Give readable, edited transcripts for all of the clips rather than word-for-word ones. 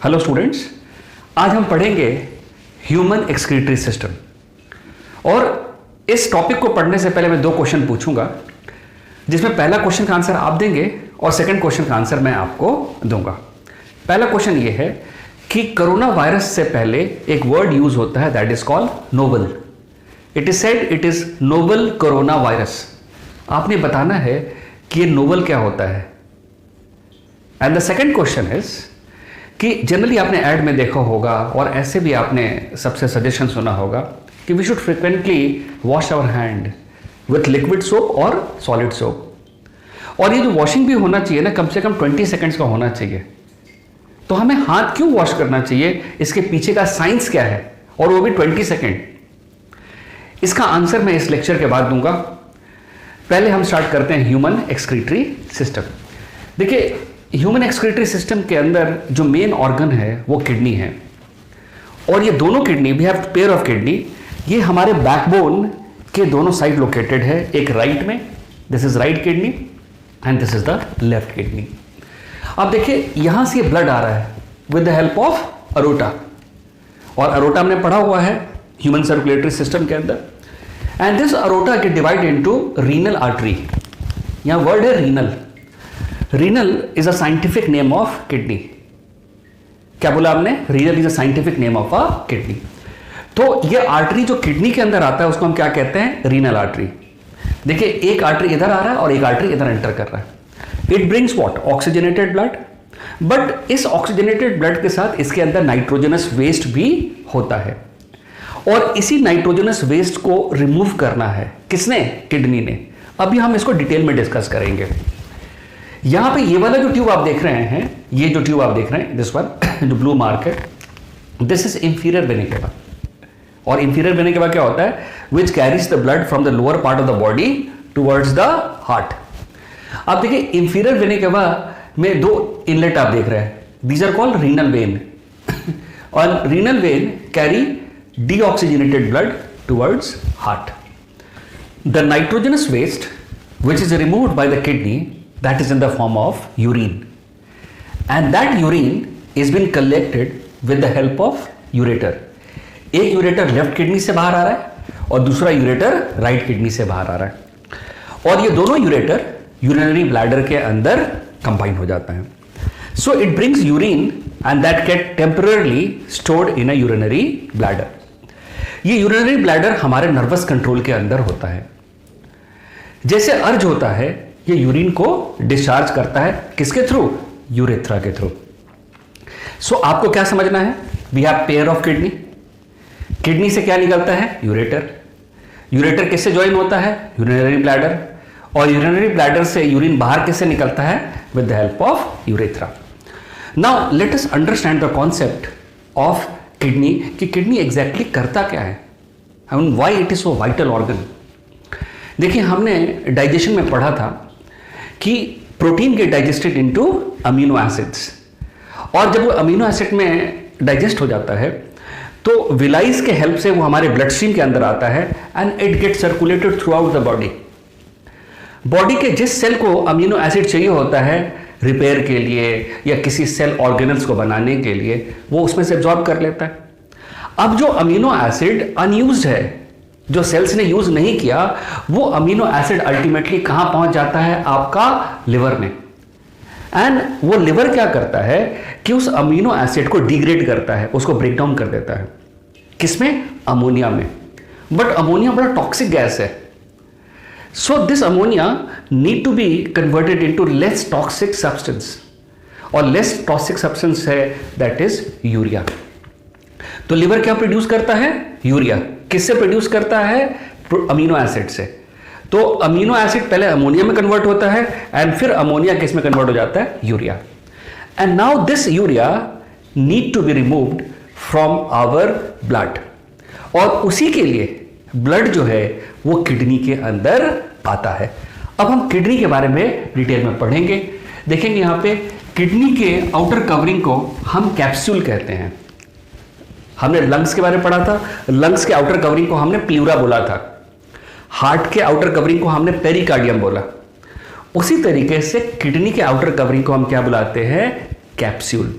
Hello students, आज हम पढ़ेंगे ह्यूमन एक्सक्रीटरी सिस्टम। और इस टॉपिक को पढ़ने से पहले मैं दो क्वेश्चन पूछूंगा, जिसमें पहला क्वेश्चन का आंसर आप देंगे और सेकंड क्वेश्चन का आंसर मैं आपको दूंगा। पहला क्वेश्चन ये है कि कोरोना वायरस से पहले एक वर्ड यूज होता है, that is called novel. It is said it is novel corona virus. आपने बताना है कि ये नोवल क्या होता है। And the second question is कि जनरली आपने ऐड में देखा होगा और ऐसे भी आपने सबसे सजेशन सुना होगा कि we should frequently wash our hand with liquid soap और सॉलिड सोप। और ये जो वॉशिंग भी होना चाहिए ना, कम से कम 20 सेकेंड्स का होना चाहिए। तो हमें हाथ क्यों वॉश करना चाहिए, इसके पीछे का साइंस क्या है, और वो भी 20 सेकेंड। इसका आंसर मैं इस लेक्चर के बाद दूंगा। पहले हम स्टार्ट करते हैं ह्यूमन एक्सक्रीटरी सिस्टम। देखिए, ह्यूमन एक्सक्रीटरी सिस्टम के अंदर जो मेन ऑर्गन है वो किडनी है, और ये दोनों kidney, we have pair of kidney, ये हमारे बैकबोन के दोनों साइड लोकेटेड है। एक राइट में, this is right kidney and this is the left kidney. अब देखिए, यहां से ब्लड आ रहा है with the help of aorta, और अरोटा हमने पढ़ा हुआ है ह्यूमन सर्कुलेटरी सिस्टम के अंदर। And this aorta get divide into renal artery. यहां वर्ड है renal. Renal is a scientific name of kidney. क्या बोला आपने? Renal is a scientific name of a kidney. तो ये आर्टरी जो किडनी के अंदर आता है उसको हम क्या कहते हैं? Renal artery. देखिए, एक आर्टरी इधर आ रहा है और एक आर्टरी इधर एंटर कर रहा है। It brings what? Oxygenated blood. But इस ऑक्सीजनेटेड ब्लड के साथ इसके अंदर नाइट्रोजनस वेस्ट भी होता है, और इसी नाइट्रोजनस वेस्ट को रिमूव करना है किसने? किडनी ने। अभी हम इसको डिटेल में डिस्कस करेंगे। यहां पे ये वाला जो ट्यूब आप देख रहे हैं, ये जो ट्यूब आप देख रहे हैं, दिस वन जो ब्लू मार्क है, this is inferior vena cava. और इंफीरियर वेना केवा क्या होता है? Which carries the blood from the lower part of the body towards the heart. अब देखिए, इंफीरियर वेना केवा में दो इनलेट आप देख रहे हैं, these are called renal vein. और renal vein carry deoxygenated blood towards heart. The nitrogenous waste which is removed by the kidney, that is in the form of urine, and that urine is been collected with the help of ureter. एक ureter left kidney से बाहर आ रहा है और दूसरा ureter right kidney से बाहर आ रहा है, और ये दोनों यूरेटर यूरिनरी ब्लैडर के अंदर कंबाइन हो जाता है। So it brings urine and that get temporarily stored in a urinary bladder. ये यूरिनरी ब्लैडर हमारे नर्वस कंट्रोल के अंदर होता है। जैसे अर्ज होता है, ये यूरिन को डिस्चार्ज करता है किसके थ्रू? यूरेथ्रा के थ्रू। सो आपको क्या समझना है? We have pair of kidney. Kidney से क्या निकलता है? यूरेटर। यूरेटर किससे ज्वाइन होता है? Urinary bladder. और यूरिनरी ब्लैडर से यूरिन बाहर किससे निकलता है? With the help of urethra. Now let us understand the concept of kidney, कि किडनी एग्जैक्टली करता क्या है, and why it is so vital organ. देखिए, हमने डाइजेशन में पढ़ा था कि protein get digested into amino acids, और जब वो अमीनो एसिड में डाइजेस्ट हो जाता है तो विलाइज के हेल्प से वो हमारे ब्लड स्ट्रीम के अंदर आता है, and it get circulated through out the body. Body के जिस सेल को अमीनो एसिड चाहिए होता है रिपेयर के लिए या किसी सेल ऑर्गेनल्स को बनाने के लिए, वो उसमें से एब्जॉर्ब कर लेता है। अब जो अमीनो एसिड अनयूज्ड है, जो सेल्स ने यूज नहीं किया, वो अमीनो एसिड अल्टीमेटली कहां पहुंच जाता है? आपका लिवर में। एंड वो लिवर क्या करता है कि उस अमीनो एसिड को डिग्रेड करता है, उसको ब्रेक डाउन कर देता है। किसमें? अमोनिया में। बट अमोनिया बड़ा टॉक्सिक गैस है। So this ammonia need to be converted into less toxic substance, और लेस टॉक्सिक सब्सटेंस है दैट इज यूरिया। तो लिवर क्या प्रोड्यूस करता है? यूरिया। किससे प्रोड्यूस करता है? अमीनो एसिड से। तो अमीनो एसिड पहले अमोनिया में कन्वर्ट होता है, एंड फिर अमोनिया किस में कन्वर्ट हो जाता है? Urea. And now this urea need to be removed from our blood, और उसी के लिए ब्लड जो है वो किडनी के अंदर आता है। अब हम किडनी के बारे में डिटेल में पढ़ेंगे। देखेंगे यहां पे किडनी के आउटर कवरिंग को हम कैप्सूल कहते हैं। हमने लंग्स के बारे में पढ़ा था, लंग्स के आउटर कवरिंग को हमने प्लूरा बोला था। हार्ट के आउटर कवरिंग को हमने पेरिकार्डियम बोला। उसी तरीके से किडनी के आउटर कवरिंग को हम क्या बुलाते हैं? कैप्सूल।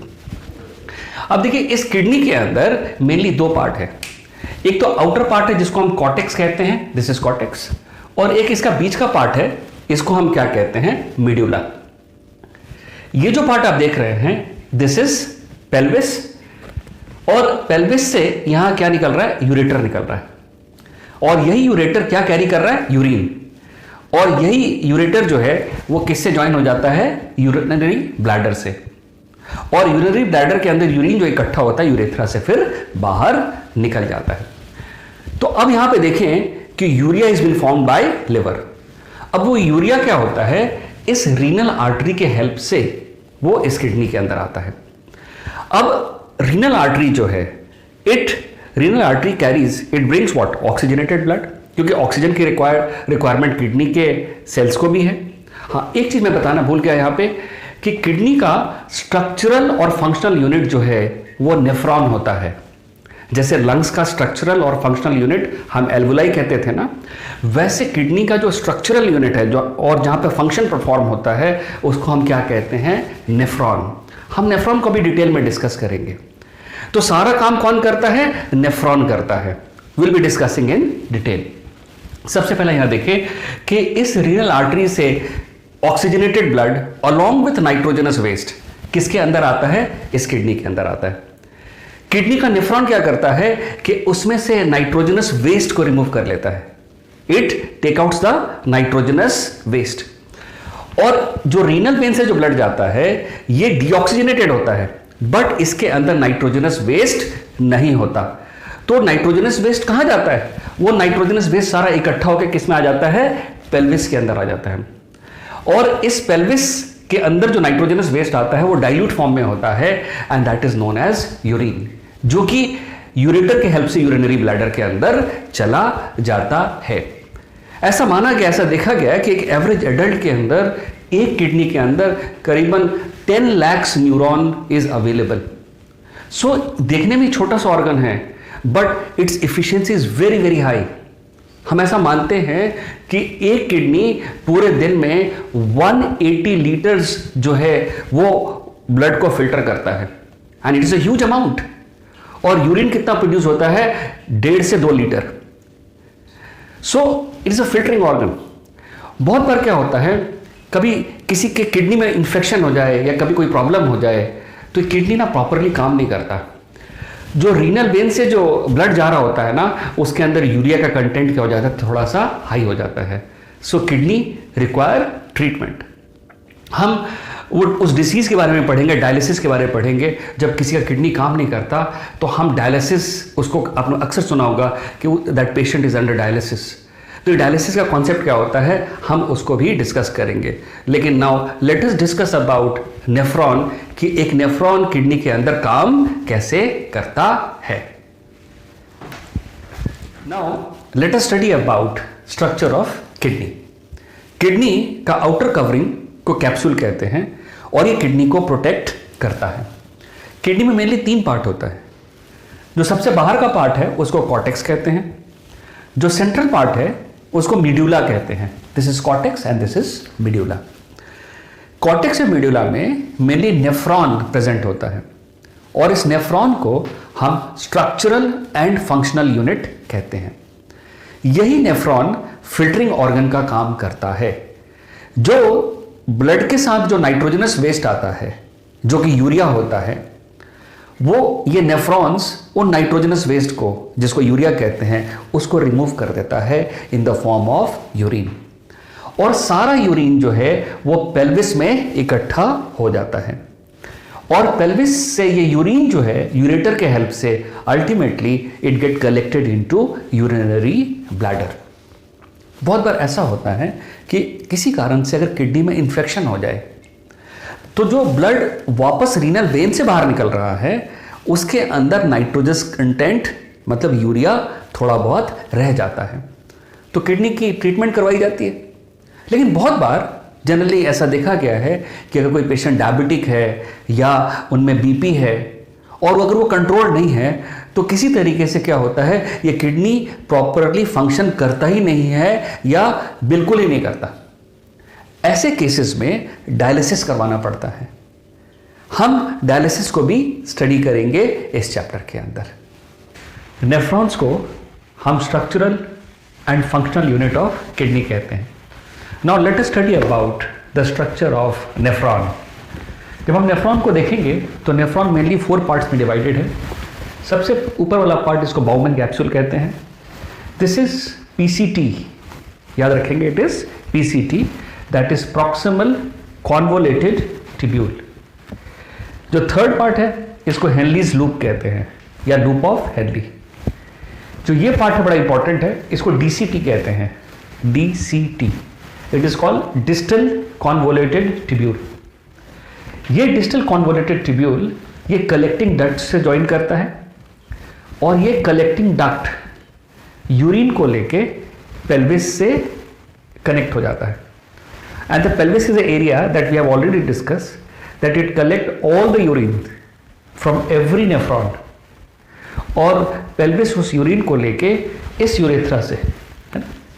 अब देखिए इस किडनी के अंदर मेनली दो पार्ट है, एक तो आउटर पार्ट है जिसको हम कॉर्टेक्स कहते हैं, दिस इज कॉर्टेक्स, और एक इसका बीच का पार्ट है, इसको हम क्या कहते हैं, मीड्यूला। ये जो पार्ट आप देख रहे हैं दिस इज पेल्विस, और पेल्विस से यहां क्या निकल रहा है, यूरेटर निकल रहा है, और यही यूरेटर क्या कैरी कर रहा है, यूरिन, और यही यूरेटर जो है वो किससे ज्वाइन हो जाता है, यूरिनरी ब्लैडर से, और यूरिनरी ब्लैडर के अंदर यूरिन जो इकट्ठा होता है यूरेथ्रा से फिर बाहर निकल जाता है। तो अब यहां पे देखें कि urea is been formed by liver. अब वो यूरिया क्या होता है, इस रीनल आर्टरी के हेल्प से वो इस किडनी के अंदर आता है। अब रीनल आर्टरी जो है, renal artery carries, it brings what, oxygenated blood, क्योंकि ऑक्सीजन की रिक्वायरमेंट किडनी के सेल्स को भी है। हाँ, एक चीज मैं बताना भूल गया यहां पे कि किडनी का स्ट्रक्चरल और फंक्शनल यूनिट जो है वो नेफ्रॉन होता है। जैसे लंग्स का स्ट्रक्चरल और फंक्शनल यूनिट हम एल्वुलाई कहते थे ना, वैसे किडनी का जो स्ट्रक्चरल यूनिट है जो और जहां पे फंक्शन परफॉर्म होता है उसको हम क्या कहते हैं, नेफ्रॉन। हम नेफ्रॉन को भी डिटेल में डिस्कस करेंगे। तो सारा काम कौन करता है, नेफ्रॉन करता है, will be discussing in detail. सबसे पहले यहां देखें कि इस रीनल आर्टरी से oxygenated blood along with nitrogenous waste किसके अंदर आता है, इस किडनी के अंदर आता है। किडनी का नेफ्रॉन क्या करता है कि उसमें से नाइट्रोजनस वेस्ट को रिमूव कर लेता है, it take outs the nitrogenous waste. और जो रीनल वेन से जो ब्लड जाता है ये डीऑक्सीजनेटेड होता है, बट इसके अंदर नाइट्रोजनस वेस्ट नहीं होता। तो नाइट्रोजनस वेस्ट कहां जाता है, वो नाइट्रोजनस वेस्ट सारा इकट्ठा होकर किस में आ जाता है, पेल्विस के अंदर आ जाता है। और इस पेल्विस के अंदर जो नाइट्रोजनस वेस्ट आता है वो डाइल्यूट फॉर्म में होता है, and that is known as urine, जो कि यूरेटर के हेल्प से यूरिनरी ब्लैडर के अंदर चला जाता है। ऐसा माना गया, ऐसा देखा गया कि एक एवरेज एडल्ट के अंदर एक किडनी के अंदर करीबन 10 लाख न्यूरॉन इज अवेलेबल। सो देखने में छोटा सा ऑर्गन है, but its efficiency is very very high. हम ऐसा मानते हैं कि एक किडनी पूरे दिन में 180 लीटर्स जो है वो ब्लड को फिल्टर करता है, and it is a huge amount. और यूरिन कितना प्रोड्यूस होता है, 1.5 से 2 litre. So it is a filtering organ. बहुत बार क्या होता है, कभी किसी के किडनी में इंफेक्शन हो जाए या कभी कोई प्रॉब्लम हो जाए तो किडनी ना प्रॉपरली काम नहीं करता। जो रीनल वेन से जो ब्लड जा रहा होता है ना, उसके अंदर यूरिया का कंटेंट क्या हो जाता है, थोड़ा सा हाई हो जाता है। सो किडनी रिक्वायर ट्रीटमेंट। हम वो उस डिसीज के बारे में पढ़ेंगे, डायलिसिस के बारे में पढ़ेंगे। जब किसी का किडनी काम नहीं करता तो हम डायलिसिस, उसको आपने अक्सर सुना होगा कि that patient is under dialysis. तो डायलिसिस का कॉन्सेप्ट क्या होता है, हम उसको भी डिस्कस करेंगे। लेकिन now let us discuss about nephron, कि एक नेफ्रॉन किडनी के अंदर काम कैसे करता है। Now let us study about structure of kidney. Kidney का आउटर कवरिंग को कैप्सूल कहते हैं, और ये किडनी को प्रोटेक्ट करता है। किडनी में मेनली 3 पार्ट होता है। जो सबसे बाहर का पार्ट है उसको कॉर्टेक्स कहते हैं, जो सेंट्रल पार्ट है उसको मीड्यूला कहते हैं। This is cortex and this is medulla. Cortex और मीड्यूला में मेनली नेफ्रॉन प्रेजेंट होता है, और इस नेफ्रॉन को हम स्ट्रक्चरल एंड फंक्शनल यूनिट कहते हैं। यही नेफ्रॉन फिल्टरिंग ऑर्गन का काम करता है। जो ब्लड के साथ जो नाइट्रोजनस वेस्ट आता है, जो कि यूरिया होता है, वो ये नेफ्रॉन्स उन नाइट्रोजनस वेस्ट को, जिसको यूरिया कहते हैं, उसको रिमूव कर देता है in the form of urine. और सारा यूरिन जो है वो पेल्विस में इकट्ठा हो जाता है, और पेल्विस से ये यूरिन जो है यूरेटर के हेल्प से ultimately it get collected into urinary bladder. बहुत बार ऐसा होता है कि किसी कारण से अगर किडनी में इंफेक्शन हो जाए तो जो ब्लड वापस रीनल वेन से बाहर निकल रहा है उसके अंदर नाइट्रोजस कंटेंट, मतलब यूरिया, थोड़ा बहुत रह जाता है। तो किडनी की ट्रीटमेंट करवाई जाती है। लेकिन बहुत बार जनरली ऐसा देखा गया है कि अगर कोई पेशेंट डायबिटिक है या उनमें बीपी है और अगर वो कंट्रोल नहीं है तो किसी तरीके से क्या होता है, ये किडनी प्रॉपरली फंक्शन करता ही नहीं है या बिल्कुल ही नहीं करता। ऐसे केसेस में डायलिसिस करवाना पड़ता है। हम डायलिसिस को भी स्टडी करेंगे इस चैप्टर के अंदर। नेफ्रॉन्स को हम structural and functional unit of kidney कहते हैं। Now let us study about the structure of nephron. जब हम नेफ्रॉन को देखेंगे तो नेफ्रॉन मेनली 4 पार्ट्स में डिवाइडेड है। सबसे ऊपर वाला पार्ट इसको बाउमन कैप्सूल कहते हैं। दिस इज पीसीटी, याद रखेंगे, it is PCT, that is proximal convoluted tubule. जो थर्ड पार्ट है इसको हेनलीज लूप कहते हैं या लूप ऑफ हेनली। जो ये पार्ट है बड़ा इंपॉर्टेंट है, इसको डीसीटी कहते हैं, DCT, it is called distal convoluted tubule. ये डिस्टल कॉन्वोलेटेड ट्यूब्यूल ये कलेक्टिंग डक्ट से ज्वाइन करता है और ये कलेक्टिंग डक्ट यूरिन को लेके पेल्विस से कनेक्ट हो जाता है। And the pelvis is a area that we have already discuss that it collect all the urine from every nephron, और पेल्विस उस यूरिन को लेके इस यूरेथ्रा से,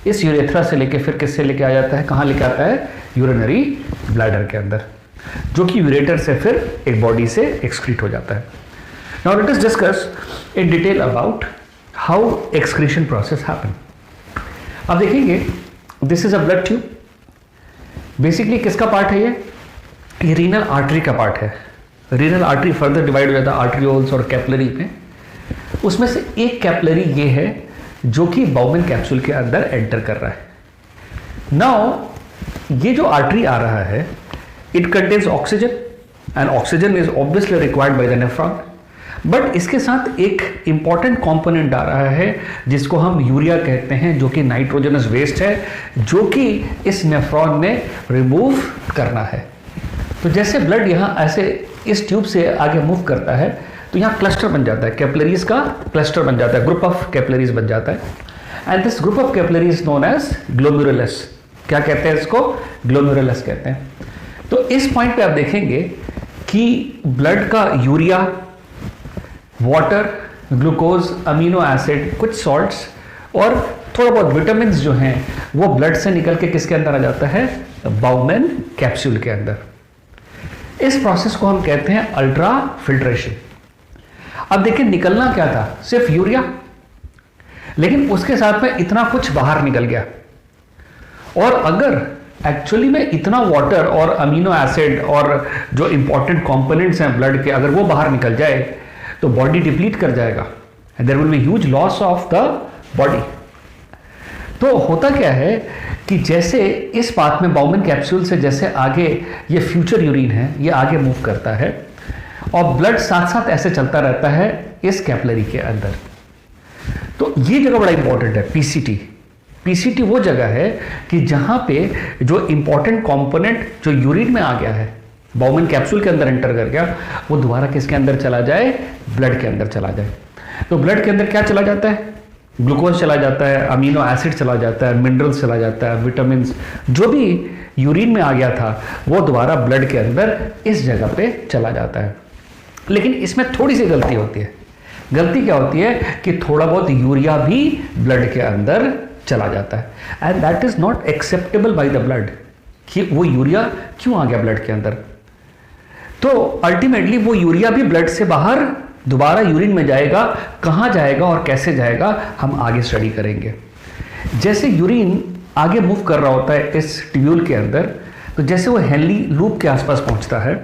इस यूरेथ्रा से लेके फिर किससे लेके आ जाता है, कहाँ लेके आता है, यूरिनरी ब्लैडर के अंदर, जो कि यूरेटर से फिर एक बॉडी से एक्सक्रीट हो जाता है। Now let us discuss in detail about how excretion process happen. अब देखेंगे this is a blood tube. Basically किसका पार्ट है ये रीनल आर्टरी का पार्ट है। रीनल आर्टरी फर्दर डिवाइड हो जाता है आर्टरियोल्स और कैपिलरी में। उसमें से एक कैपिलरी ये है जो कि बाउमन कैप्सूल के अंदर एंटर कर रहा है। नाउ ये जो आर्टरी आ रहा है it contains oxygen and oxygen is obviously required by the nephron, but इसके साथ एक इंपॉर्टेंट कंपोनेंट आ रहा है जिसको हम यूरिया कहते हैं, जो कि नाइट्रोजनस वेस्ट है, जो कि इस नेफ्रॉन ने रिमूव करना है। तो जैसे ब्लड यहाँ ऐसे इस ट्यूब से आगे मूव करता है तो यहाँ क्लस्टर बन जाता है, कैपिलरीज का क्लस्टर बन जाता है, ग्रुप ऑफ कैपिलरीज बन जाता है, and this group of capillaries known as glomerulus. क्या कहते हैं इसको, ग्लोमेरुलस कहते हैं। तो इस पॉइंट पे आप देखेंगे कि ब्लड का urea, water, glucose, amino acid, कुछ सॉल्ट्स और थोड़ा बहुत विटामिन जो हैं वो ब्लड से निकल के किसके अंदर आ जाता है, बाउमन कैप्सूल के अंदर। इस प्रोसेस को हम कहते हैं अल्ट्रा फिल्ट्रेशन। अब देखिए निकलना क्या था, सिर्फ यूरिया, लेकिन उसके साथ में इतना कुछ बाहर निकल गया। और अगर एक्चुअली में इतना वाटर और अमीनो एसिड और जो इंपॉर्टेंट कंपोनेंट्स हैं ब्लड के, अगर वो बाहर निकल जाए तो बॉडी डिप्लीट कर जाएगा, there will be huge loss of the body. तो होता क्या है कि जैसे इस पाथ में बाउमन कैप्सूल से जैसे आगे ये फ्यूचर यूरिन है ये आगे मूव करता है और ब्लड साथ साथ ऐसे चलता रहता है इस कैपिलरी के अंदर। तो ये जगह बड़ा इंपॉर्टेंट है, पीसीटी। पीसीटी वो जगह है कि जहां पे जो इंपॉर्टेंट कंपोनेंट जो यूरिन में आ गया है, बाउमन कैप्सूल के अंदर एंटर कर गया, वो दोबारा किसके अंदर चला जाए, ब्लड के अंदर चला जाए। तो ब्लड के अंदर क्या चला जाता है, ग्लूकोज चला जाता है, अमीनो एसिड चला जाता है, मिनरल्स चला जाता है, विटामिन, जो भी यूरिन में आ गया था वो दोबारा ब्लड के अंदर इस जगह पे चला जाता है। लेकिन इसमें थोड़ी सी गलती होती है। गलती क्या होती है कि थोड़ा बहुत यूरिया भी ब्लड के अंदर चला जाता है, and that is not acceptable by the blood. कि वो यूरिया क्यों आ गया ब्लड के अंदर, तो अल्टीमेटली वो यूरिया भी ब्लड से बाहर दोबारा यूरिन में जाएगा। कहाँ जाएगा और कैसे जाएगा हम आगे स्टडी करेंगे। जैसे यूरिन आगे मूव कर रहा होता है इस ट्यूब्यूल के अंदर, तो जैसे वो हेनली लूप के आसपास पहुंचता है,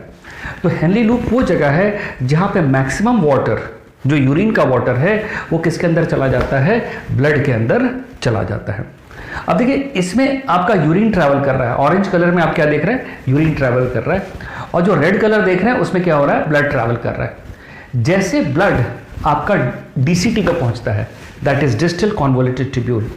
तो हेनली लूप वो जगह है जहाँ पे मैक्सिमम वाटर, जो यूरिन का वाटर है, वो किसके अंदर चला जाता है, ब्लड के अंदर चला जाता है। अब देखिए इसमें आपका यूरिन ट्रैवल कर रहा है, ऑरेंज कलर में आप क्या देख रहे हैं, यूरिन ट्रैवल कर रहा है, और जो रेड कलर देख रहे हैं उसमें क्या हो रहा है, ब्लड ट्रैवल कर रहा है। जैसे ब्लड आपका डीसीटी पे पहुंचता है, that is distal convoluted tubule,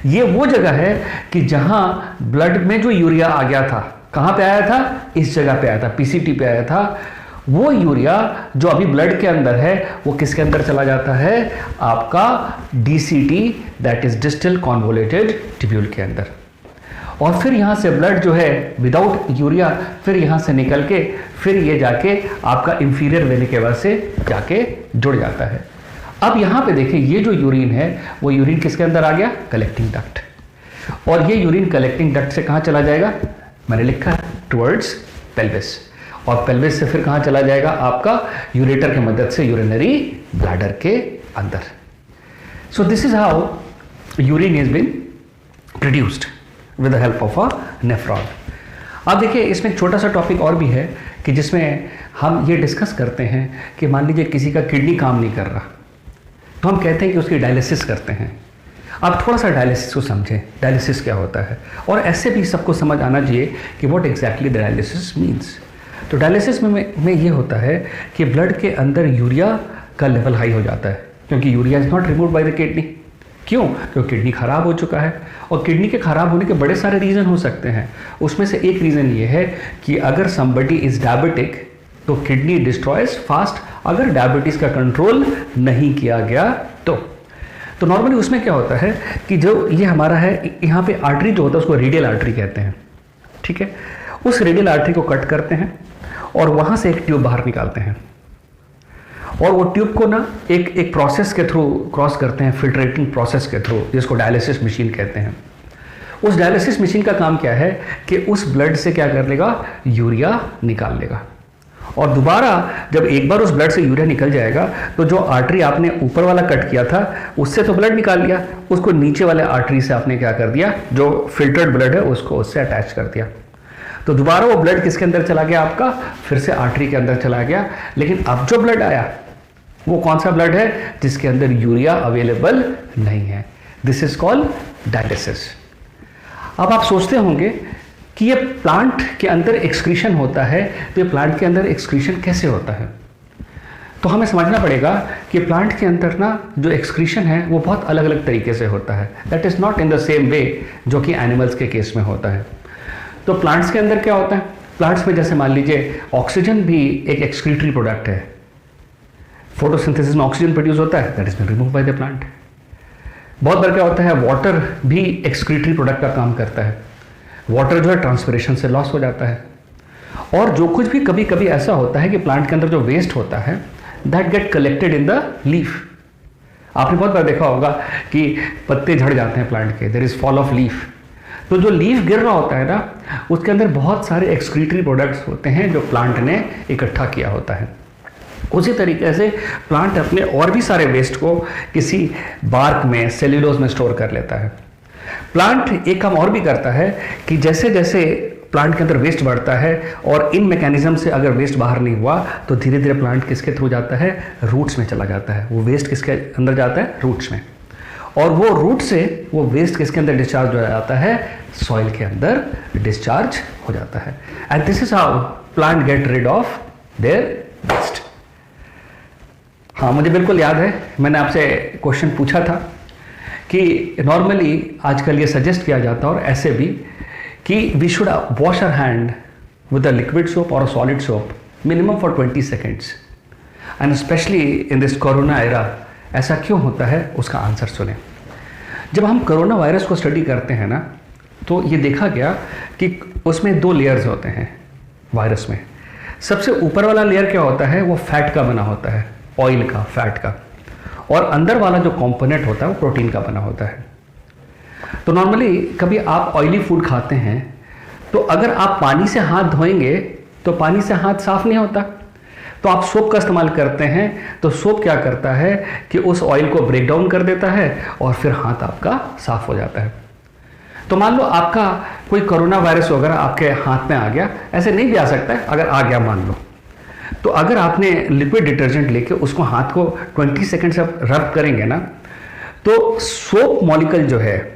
ये वो जगह है कि जहां ब्लड में जो यूरिया आ गया था, कहां पे आया था, इस जगह पे आया था, पीसीटी पे आया था। वो यूरिया जो अभी ब्लड के अंदर है वो किसके अंदर चला जाता है, आपका DCT, that is distal convoluted tubule के अंदर। और फिर यहाँ से ब्लड जो है विदाउट यूरिया फिर यहाँ से निकल के फिर ये जाके आपका इंफीरियर वेना केवा से जाके जुड़ जाता है। अब यहाँ पे देखिए ये जो यूरिन है वो यूरिन किसके अंदर आ गया, कलेक्टिंग डक्ट, और ये यूरिन कलेक्टिंग डक्ट से कहाँ चला जाएगा, मैंने लिखा टुवर्ड्स पेल्विस, और पेल्विस से फिर कहाँ चला जाएगा? आपका यूरेटर की मदद से यूरिनरी ब्लैडर के अंदर। So this is how urine is been produced with the help of a nephron. अब देखिए इसमें एक छोटा सा टॉपिक और भी है कि जिसमें हम ये डिस्कस करते हैं कि मान लीजिए किसी का किडनी काम नहीं कर रहा, तो हम कहते हैं कि उसकी डायलिसिस करते हैं। आप थोड़ा सा डायलिसिस को समझें, डायलिसिस क्या होता है, और ऐसे भी सबको समझ आना चाहिए कि what exactly the dialysis means. तो डायलिसिस में ये होता है कि ब्लड के अंदर यूरिया का लेवल हाई हो जाता है, क्योंकि urea is not remove by the kidney. क्यों? क्योंकि किडनी खराब हो चुका है, और किडनी के खराब होने के बड़े सारे रीज़न हो सकते हैं। उसमें से एक रीज़न ये है कि अगर समबडी इज़ डायबिटिक तो किडनी डिस्ट्रॉयज फास्ट, अगर डायबिटीज़ का कंट्रोल नहीं किया गया तो नॉर्मली उसमें क्या होता है कि जो ये हमारा है, यहाँ पे आर्टरी जो होता है उसको रेडियल आर्टरी कहते हैं, ठीक है। उस रेडियल आर्टरी को कट करते हैं और वहाँ से एक ट्यूब बाहर निकालते हैं, और वो ट्यूब को ना एक प्रोसेस के थ्रू क्रॉस करते हैं, फिल्ट्रेटिंग प्रोसेस के थ्रू, जिसको डायलिसिस मशीन कहते हैं। उस डायलिसिस मशीन का काम क्या है कि उस ब्लड से क्या कर लेगा? यूरिया निकाल लेगा। और दोबारा जब एक बार उस ब्लड से यूरिया निकल जाएगा तो जो आर्टरी आपने ऊपर वाला कट किया था उससे तो ब्लड निकाल लिया, उसको नीचे वाले आर्टरी से आपने क्या कर दिया? जो फिल्टर्ड ब्लड है उसको उससे अटैच कर दिया। तो दोबारा वो ब्लड किसके अंदर चला गया? आपका फिर से आर्टरी के अंदर चला गया। लेकिन अब जो ब्लड आया वो कौन सा ब्लड है? जिसके अंदर यूरिया अवेलेबल नहीं है। This is called dialysis. अब आप सोचते होंगे कि ये प्लांट के अंदर एक्सक्रीशन होता है, तो ये प्लांट के अंदर एक्सक्रीशन कैसे होता है? तो हमें समझना पड़ेगा कि प्लांट के अंदर ना जो एक्सक्रीशन है वो बहुत अलग अलग तरीके से होता है। That is not in the same way जो कि एनिमल्स के केस में होता है। तो प्लांट्स के अंदर क्या होता है? प्लांट्स में जैसे मान लीजिए ऑक्सीजन भी एक एक्सक्रीटरी प्रोडक्ट है। फोटोसिंथेसिस में ऑक्सीजन प्रोड्यूस होता है, that is been remove by the plant. बहुत बार क्या होता है? वाटर भी एक्सक्रीटरी प्रोडक्ट का काम करता है। वाटर जो है ट्रांसपिरेशन से लॉस हो जाता है। और जो कुछ भी कभी कभी ऐसा होता है कि प्लांट के अंदर जो वेस्ट होता है that get collected in the leaf. आपने बहुत बार देखा होगा कि पत्ते झड़ जाते हैं प्लांट के, there is fall of leaf. तो जो लीफ गिर रहा होता है ना, उसके अंदर बहुत सारे एक्सक्रीटरी प्रोडक्ट्स होते हैं जो प्लांट ने इकट्ठा किया होता है। उसी तरीके से प्लांट अपने और भी सारे वेस्ट को किसी बार्क में, सेल्यूलोज में स्टोर कर लेता है। प्लांट एक काम और भी करता है कि जैसे जैसे प्लांट के अंदर वेस्ट बढ़ता है और इन मैकेनिज्म से अगर वेस्ट बाहर नहीं हुआ तो धीरे धीरे प्लांट किसके थ्रू जाता है? रूट्स में चला जाता है। वो वेस्ट किसके अंदर जाता है? रूट्स में। और वो रूट से वो वेस्ट किसके अंदर डिस्चार्ज हो जाता है? सॉइल के अंदर डिस्चार्ज हो जाता है। And this is how plant get rid of their waste. हाँ, मुझे बिल्कुल याद है, मैंने आपसे क्वेश्चन पूछा था कि नॉर्मली आजकल ये सजेस्ट किया जाता है और ऐसे भी कि we should wash our hand with a liquid soap और a solid soap minimum for 20 seconds, and specially in this corona era. ऐसा क्यों होता है? उसका आंसर सुने। जब हम कोरोना वायरस को स्टडी करते हैं ना, तो ये देखा गया कि उसमें 2 लेयर्स होते हैं वायरस में। सबसे ऊपर वाला लेयर क्या होता है? वो फैट का बना होता है, ऑयल का, फैट का। और अंदर वाला जो कंपोनेंट होता है वो प्रोटीन का बना होता है। तो नॉर्मली कभी आप ऑयली फूड खाते हैं तो अगर आप पानी से हाथ धोएंगे तो पानी से हाथ साफ नहीं होता, तो आप सोप का इस्तेमाल करते हैं। तो सोप क्या करता है कि उस ऑयल को ब्रेक डाउन कर देता है और फिर हाथ आपका साफ हो जाता है। तो मान लो आपका कोई कोरोना वायरस वगैरह आपके हाथ में आ गया, ऐसे नहीं भी आ सकता है, अगर आ गया मान लो, तो अगर आपने लिक्विड डिटर्जेंट लेके उसको हाथ को 20 सेकेंड से रब करेंगे ना, तो सोप मॉलिक्यूल जो है,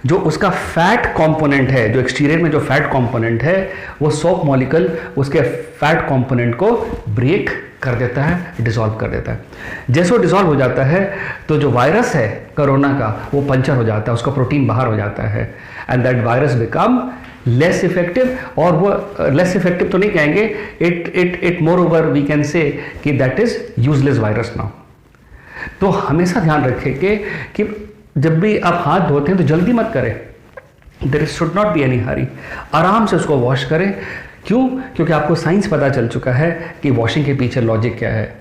जो उसका फैट कंपोनेंट है, जो एक्सटीरियर में जो फैट कंपोनेंट है, वो सोप मॉलिक्यूल उसके फैट कंपोनेंट को ब्रेक कर देता है, डिसॉल्व कर देता है। जैसे वो डिसॉल्व हो जाता है तो जो वायरस है कोरोना का वो पंचर हो जाता है, उसका प्रोटीन बाहर हो जाता है, and that virus become less effective. और वो लेस इफेक्टिव तो नहीं कहेंगे, it moreover we can say कि that is useless virus now. तो हमेशा ध्यान रखें कि जब भी आप हाथ धोते हैं तो जल्दी मत करें, there should not be any hurry, आराम से उसको वॉश करें। क्यों? क्योंकि आपको साइंस पता चल चुका है कि वॉशिंग के पीछे लॉजिक क्या है।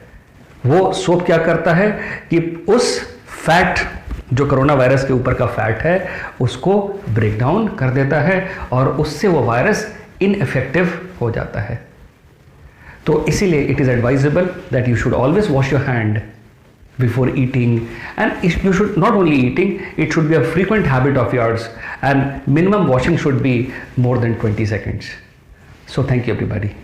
वो सोप क्या करता है कि उस फैट जो कोरोना वायरस के ऊपर का फैट है उसको ब्रेक डाउन कर देता है और उससे वो वायरस इनइफेक्टिव हो जाता है। तो इसीलिए it is advisable that you should always wash your hand before eating, and you should not only eating, it should be a frequent habit of yours, and minimum washing should be more than 20 seconds. So thank you everybody.